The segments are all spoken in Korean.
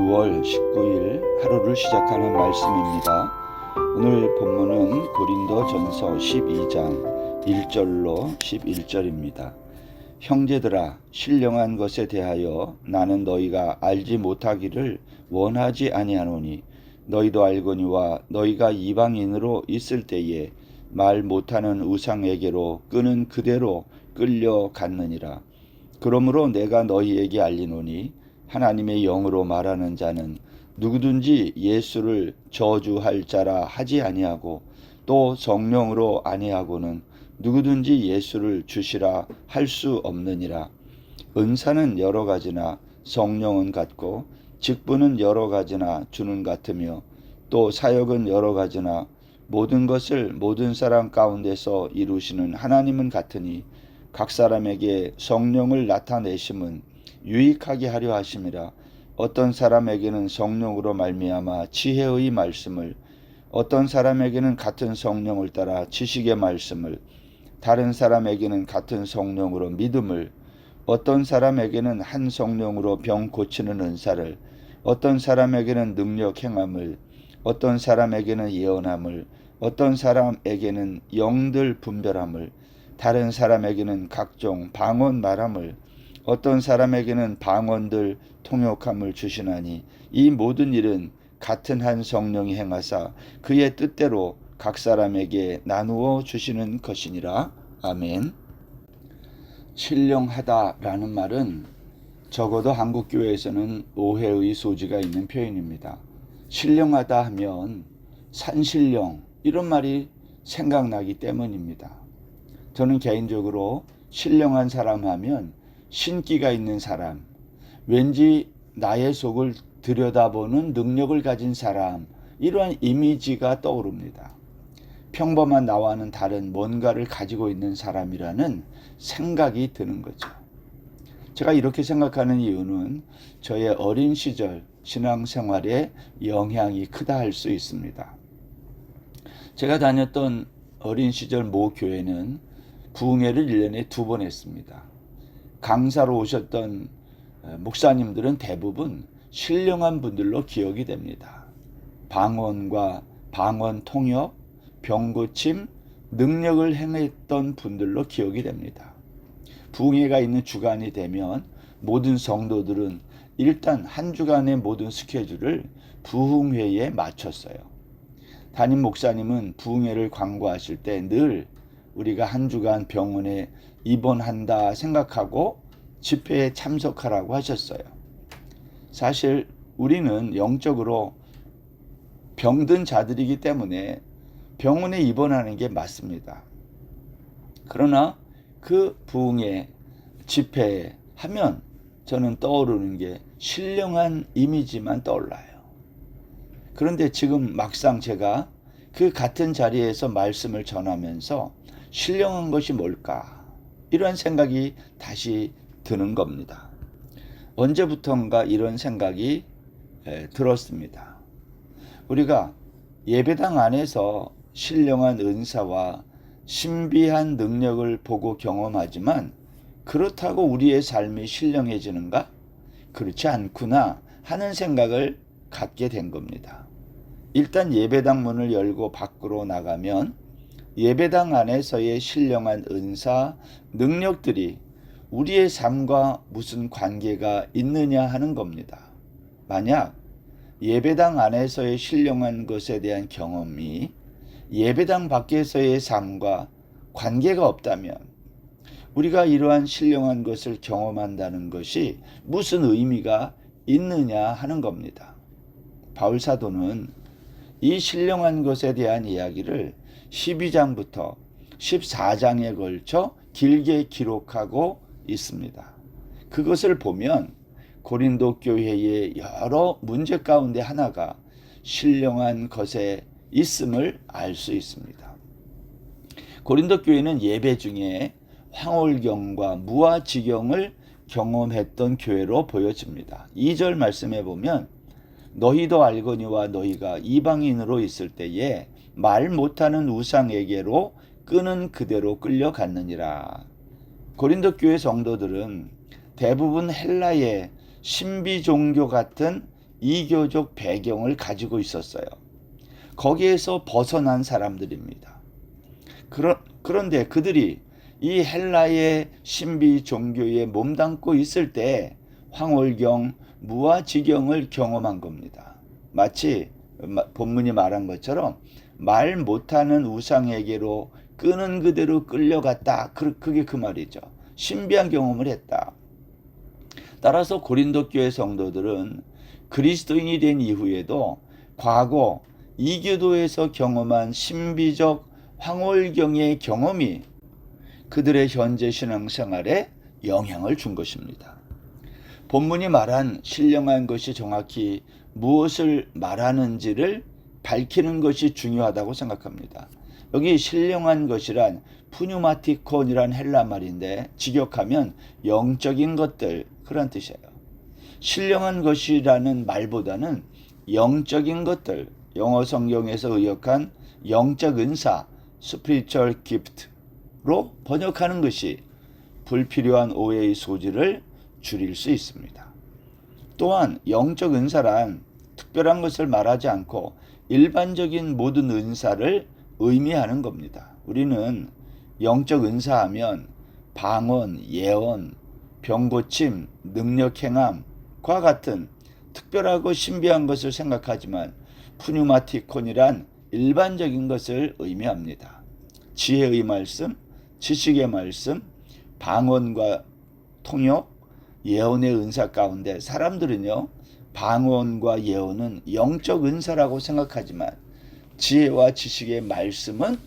6월 19일 하루를 시작하는 말씀입니다. 오늘 본문은 고린도전서 12장 1절로 11절입니다. 형제들아, 신령한 것에 대하여 나는 너희가 알지 못하기를 원하지 아니하노니 너희도 알거니와 너희가 이방인으로 있을 때에 말 못하는 우상에게로 끄는 그대로 끌려갔느니라. 그러므로 내가 너희에게 알리노니 하나님의 영으로 말하는 자는 누구든지 예수를 저주할 자라 하지 아니하고 또 성령으로 아니하고는 누구든지 예수를 주시라 할 수 없느니라. 은사는 여러 가지나 성령은 같고 직분은 여러 가지나 주는 같으며 또 사역은 여러 가지나 모든 것을 모든 사람 가운데서 이루시는 하나님은 같으니 각 사람에게 성령을 나타내심은 유익하게 하려 하심이라. 어떤 사람에게는 성령으로 말미암아 지혜의 말씀을, 어떤 사람에게는 같은 성령을 따라 지식의 말씀을, 다른 사람에게는 같은 성령으로 믿음을, 어떤 사람에게는 한 성령으로 병 고치는 은사를, 어떤 사람에게는 능력 행함을, 어떤 사람에게는 예언함을, 어떤 사람에게는 영들 분별함을, 다른 사람에게는 각종 방언 말함을, 어떤 사람에게는 방언들 통역함을 주시나니 이 모든 일은 같은 한 성령이 행하사 그의 뜻대로 각 사람에게 나누어 주시는 것이니라. 아멘. 신령하다라는 말은 적어도 한국교회에서는 오해의 소지가 있는 표현입니다. 신령하다 하면 산신령 이런 말이 생각나기 때문입니다. 저는 개인적으로 신령한 사람 하면 신기가 있는 사람, 왠지 나의 속을 들여다보는 능력을 가진 사람, 이러한 이미지가 떠오릅니다. 평범한 나와는 다른 뭔가를 가지고 있는 사람이라는 생각이 드는 거죠. 제가 이렇게 생각하는 이유는 저의 어린 시절 신앙생활에 영향이 크다 할 수 있습니다. 제가 다녔던 어린 시절 모 교회는 부흥회를 1년에 2번 했습니다. 강사로 오셨던 목사님들은 대부분 신령한 분들로 기억이 됩니다. 방언과 방언 통역, 병고침, 능력을 행했던 분들로 기억이 됩니다. 부흥회가 있는 주간이 되면 모든 성도들은 일단 한 주간의 모든 스케줄을 부흥회에 맞췄어요. 담임 목사님은 부흥회를 광고하실 때 늘 우리가 한 주간 병원에 입원한다 생각하고 집회에 참석하라고 하셨어요. 사실 우리는 영적으로 병든 자들이기 때문에 병원에 입원하는 게 맞습니다. 그러나 그 부흥회 집회에 하면 저는 떠오르는 게 신령한 이미지만 떠올라요. 그런데 지금 막상 제가 그 같은 자리에서 말씀을 전하면서 신령한 것이 뭘까? 이런 생각이 다시 드는 겁니다. 언제부턴가 이런 생각이 들었습니다. 우리가 예배당 안에서 신령한 은사와 신비한 능력을 보고 경험하지만 그렇다고 우리의 삶이 신령해지는가? 그렇지 않구나 하는 생각을 갖게 된 겁니다. 일단 예배당 문을 열고 밖으로 나가면 예배당 안에서의 신령한 은사, 능력들이 우리의 삶과 무슨 관계가 있느냐 하는 겁니다. 만약 예배당 안에서의 신령한 것에 대한 경험이 예배당 밖에서의 삶과 관계가 없다면 우리가 이러한 신령한 것을 경험한다는 것이 무슨 의미가 있느냐 하는 겁니다. 바울 사도는 이 신령한 것에 대한 이야기를 12장부터 14장에 걸쳐 길게 기록하고 있습니다. 그것을 보면 고린도 교회의 여러 문제 가운데 하나가 신령한 것에 있음을 알 수 있습니다. 고린도 교회는 예배 중에 황홀경과 무아지경을 경험했던 교회로 보여집니다. 2절 말씀에 보면 너희도 알거니와 너희가 이방인으로 있을 때에 말 못하는 우상에게로 끄는 그대로 끌려갔느니라. 고린도 교회 성도들은 대부분 헬라의 신비 종교 같은 이교적 배경을 가지고 있었어요. 거기에서 벗어난 사람들입니다. 그런데 그들이 이 헬라의 신비 종교에 몸담고 있을 때 황홀경, 무아지경을 경험한 겁니다. 마치 본문이 말한 것처럼 말 못하는 우상에게로 끄는 그대로 끌려갔다. 그게 그 말이죠. 신비한 경험을 했다. 따라서 고린도 교회 성도들은 그리스도인이 된 이후에도 과거 이교도에서 경험한 신비적 황홀경의 경험이 그들의 현재 신앙생활에 영향을 준 것입니다. 본문이 말한 신령한 것이 정확히 무엇을 말하는지를 밝히는 것이 중요하다고 생각합니다. 여기 신령한 것이란 푸뉴마티콘이란 헬라 말인데 직역하면 영적인 것들 그런 뜻이에요. 신령한 것이라는 말보다는 영적인 것들, 영어 성경에서 의역한 영적 은사, spiritual gift로 번역하는 것이 불필요한 오해의 소지를 줄일 수 있습니다. 또한 영적 은사란 특별한 것을 말하지 않고 일반적인 모든 은사를 의미하는 겁니다. 우리는 영적 은사하면 방언, 예언, 병고침, 능력 행함과 같은 특별하고 신비한 것을 생각하지만 푸뉴마티콘이란 일반적인 것을 의미합니다. 지혜의 말씀, 지식의 말씀, 방언과 통역, 예언의 은사 가운데 사람들은요, 방언과 예언은 영적 은사라고 생각하지만 지혜와 지식의 말씀은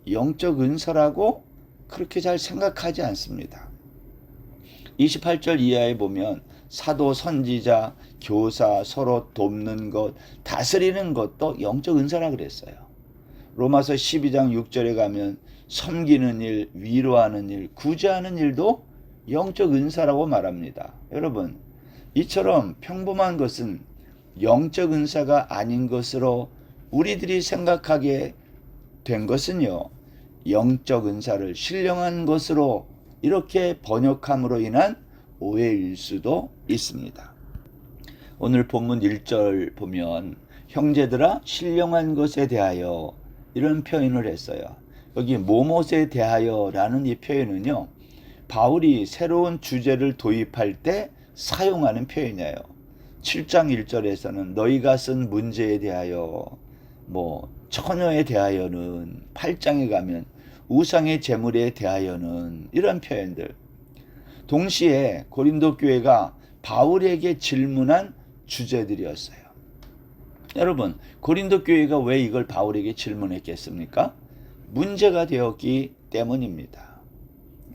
영적 은사라고 그렇게 잘 생각하지 않습니다. 28절 이하에 보면 사도, 선지자, 교사, 서로 돕는 것, 다스리는 것도 영적 은사라 그랬어요. 로마서 12장 6절에 가면 섬기는 일, 위로하는 일, 구제하는 일도 영적 은사라고 말합니다. 여러분, 이처럼 평범한 것은 영적 은사가 아닌 것으로 우리들이 생각하게 된 것은요, 영적 은사를 신령한 것으로 이렇게 번역함으로 인한 오해일 수도 있습니다. 오늘 본문 1절 보면 형제들아 신령한 것에 대하여 이런 표현을 했어요. 여기 모못에 대하여 라는 이 표현은요, 바울이 새로운 주제를 도입할 때 사용하는 표현이에요. 7장 1절에서는 너희가 쓴 문제에 대하여, 처녀에 대하여는, 8장에 가면 우상의 제물에 대하여는, 이런 표현들. 동시에 고린도 교회가 바울에게 질문한 주제들이었어요. 여러분, 고린도 교회가 왜 이걸 바울에게 질문했겠습니까? 문제가 되었기 때문입니다.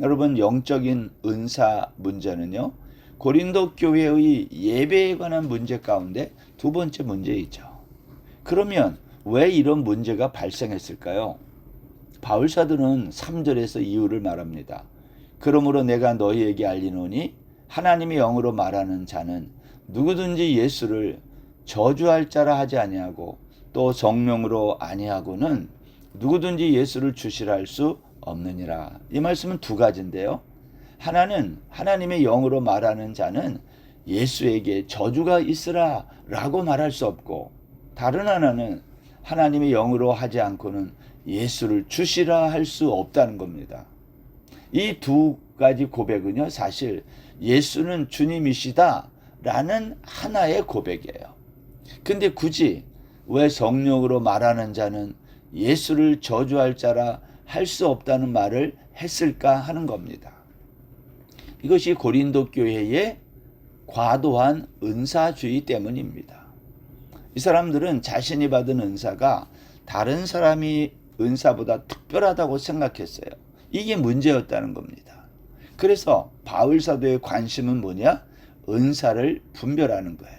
여러분, 영적인 은사 문제는요, 고린도 교회의 예배에 관한 문제 가운데 두 번째 문제이죠. 그러면 왜 이런 문제가 발생했을까요? 바울 사도는 3절에서 이유를 말합니다. 그러므로 내가 너희에게 알리노니 하나님의 영으로 말하는 자는 누구든지 예수를 저주할 자라 하지 아니하고 또 성령으로 아니하고는 누구든지 예수를 주시라 할 수 없느니라. 이 말씀은 두 가지인데요. 하나는 하나님의 영으로 말하는 자는 예수에게 저주가 있으라 라고 말할 수 없고, 다른 하나는 하나님의 영으로 하지 않고는 예수를 주시라 할 수 없다는 겁니다. 이 두 가지 고백은요, 사실 예수는 주님이시다 라는 하나의 고백이에요. 근데 굳이 왜 성령으로 말하는 자는 예수를 저주할 자라 할 수 없다는 말을 했을까 하는 겁니다. 이것이 고린도 교회의 과도한 은사주의 때문입니다. 이 사람들은 자신이 받은 은사가 다른 사람이 은사보다 특별하다고 생각했어요. 이게 문제였다는 겁니다. 그래서 바울 사도의 관심은 뭐냐? 은사를 분별하는 거예요.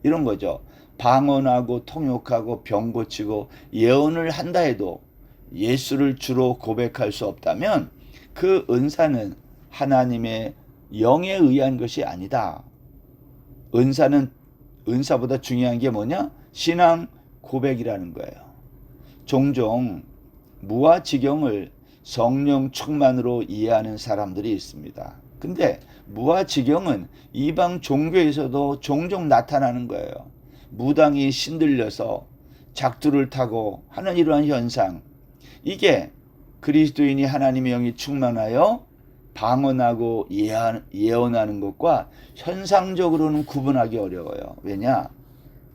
이런 거죠. 방언하고 통역하고 병 고치고 예언을 한다 해도 예수를 주로 고백할 수 없다면 그 은사는 하나님의 영에 의한 것이 아니다. 은사보다 중요한 게 뭐냐? 신앙 고백이라는 거예요. 종종 무아지경을 성령 충만으로 이해하는 사람들이 있습니다. 근데 무아지경은 이방 종교에서도 종종 나타나는 거예요. 무당이 신들려서 작두를 타고 하는 이러한 현상, 이게 그리스도인이 하나님의 영이 충만하여 방언하고 예언하는 것과 현상적으로는 구분하기 어려워요. 왜냐?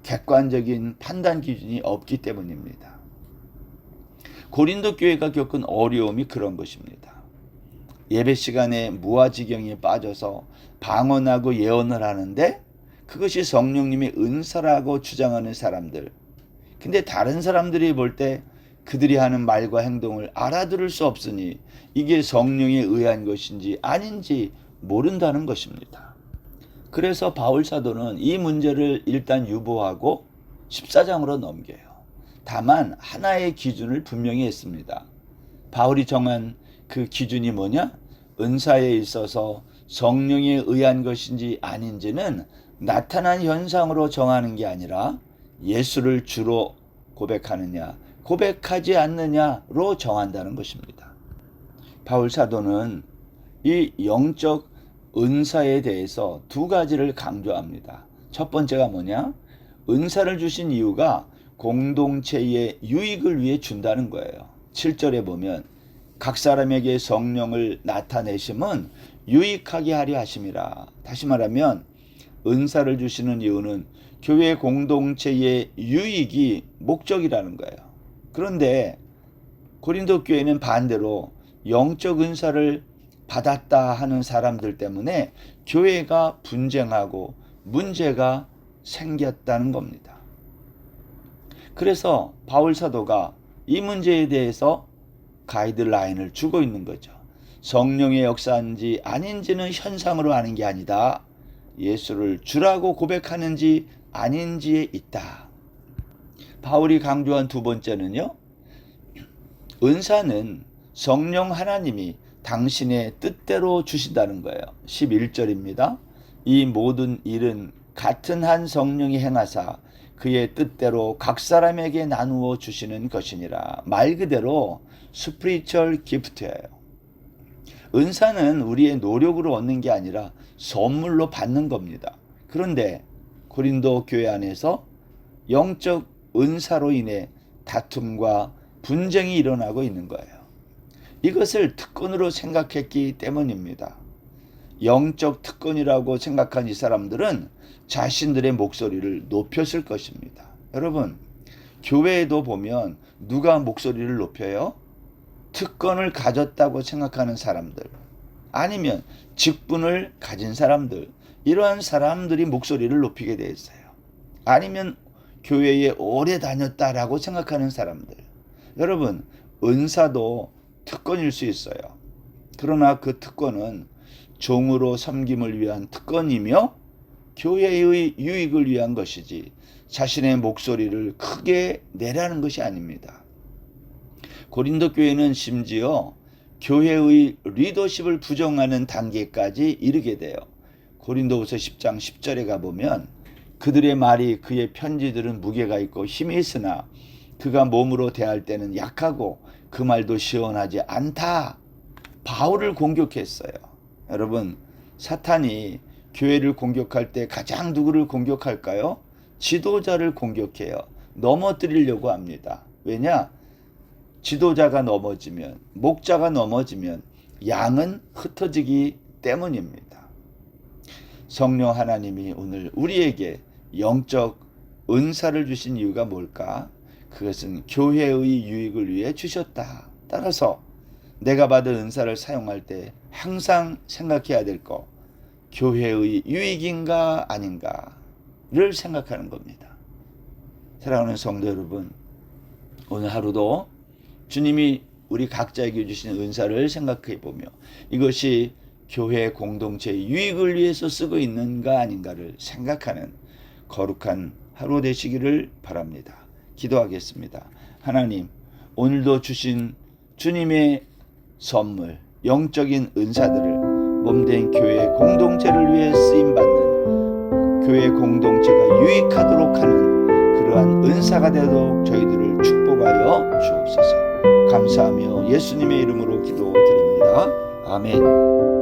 객관적인 판단 기준이 없기 때문입니다. 고린도 교회가 겪은 어려움이 그런 것입니다. 예배 시간에 무아지경에 빠져서 방언하고 예언을 하는데 그것이 성령님의 은사라고 주장하는 사람들. 근데 다른 사람들이 볼 때 그들이 하는 말과 행동을 알아들을 수 없으니 이게 성령에 의한 것인지 아닌지 모른다는 것입니다. 그래서 바울 사도는 이 문제를 일단 유보하고 14장으로 넘겨요. 다만 하나의 기준을 분명히 했습니다. 바울이 정한 그 기준이 뭐냐? 은사에 있어서 성령에 의한 것인지 아닌지는 나타난 현상으로 정하는 게 아니라 예수를 주로 고백하느냐, 고백하지 않느냐로 정한다는 것입니다. 바울 사도는 이 영적 은사에 대해서 두 가지를 강조합니다. 첫 번째가 뭐냐? 은사를 주신 이유가 공동체의 유익을 위해 준다는 거예요. 7절에 보면 각 사람에게 성령을 나타내심은 유익하게 하려 하심이라. 다시 말하면 은사를 주시는 이유는 교회 공동체의 유익이 목적이라는 거예요. 그런데 고린도 교회는 반대로 영적 은사를 받았다 하는 사람들 때문에 교회가 분쟁하고 문제가 생겼다는 겁니다. 그래서 바울 사도가 이 문제에 대해서 가이드라인을 주고 있는 거죠. 성령의 역사인지 아닌지는 현상으로 아는 게 아니다. 예수를 주라고 고백하는지 아닌지에 있다. 바울이 강조한 두 번째는요, 은사는 성령 하나님이 당신의 뜻대로 주신다는 거예요. 11절입니다. 이 모든 일은 같은 한 성령이 행하사 그의 뜻대로 각 사람에게 나누어 주시는 것이니라. 말 그대로 스피리추얼 기프트예요. 은사는 우리의 노력으로 얻는 게 아니라 선물로 받는 겁니다. 그런데 고린도 교회 안에서 영적 은사로 인해 다툼과 분쟁이 일어나고 있는 거예요. 이것을 특권으로 생각했기 때문입니다. 영적 특권이라고 생각한 이 사람들은 자신들의 목소리를 높였을 것입니다. 여러분, 교회에도 보면 누가 목소리를 높여요? 특권을 가졌다고 생각하는 사람들, 아니면 직분을 가진 사람들, 이러한 사람들이 목소리를 높이게 돼 있어요. 아니면 교회에 오래 다녔다라고 생각하는 사람들. 여러분, 은사도 특권일 수 있어요. 그러나 그 특권은 종으로 섬김을 위한 특권이며 교회의 유익을 위한 것이지 자신의 목소리를 크게 내라는 것이 아닙니다. 고린도 교회는 심지어 교회의 리더십을 부정하는 단계까지 이르게 돼요. 고린도후서 10장 10절에 가보면 그들의 말이 그의 편지들은 무게가 있고 힘이 있으나 그가 몸으로 대할 때는 약하고 그 말도 시원하지 않다. 바울을 공격했어요. 여러분, 사탄이 교회를 공격할 때 가장 누구를 공격할까요? 지도자를 공격해요. 넘어뜨리려고 합니다. 왜냐? 지도자가 넘어지면, 목자가 넘어지면 양은 흩어지기 때문입니다. 성령 하나님이 오늘 우리에게 영적 은사를 주신 이유가 뭘까? 그것은 교회의 유익을 위해 주셨다. 따라서 내가 받은 은사를 사용할 때 항상 생각해야 될 것, 교회의 유익인가 아닌가를 생각하는 겁니다. 사랑하는 성도 여러분, 오늘 하루도 주님이 우리 각자에게 주신 은사를 생각해 보며 이것이 교회 공동체의 유익을 위해서 쓰고 있는가 아닌가를 생각하는 거룩한 하루 되시기를 바랍니다. 기도하겠습니다. 하나님, 오늘도 주신 주님의 선물, 영적인 은사들을 몸된 교회 공동체를 위해 쓰임받는 교회 공동체가 유익하도록 하는 그러한 은사가 되도록 저희들을 축복하여 주옵소서. 감사하며 예수님의 이름으로 기도드립니다. 아멘.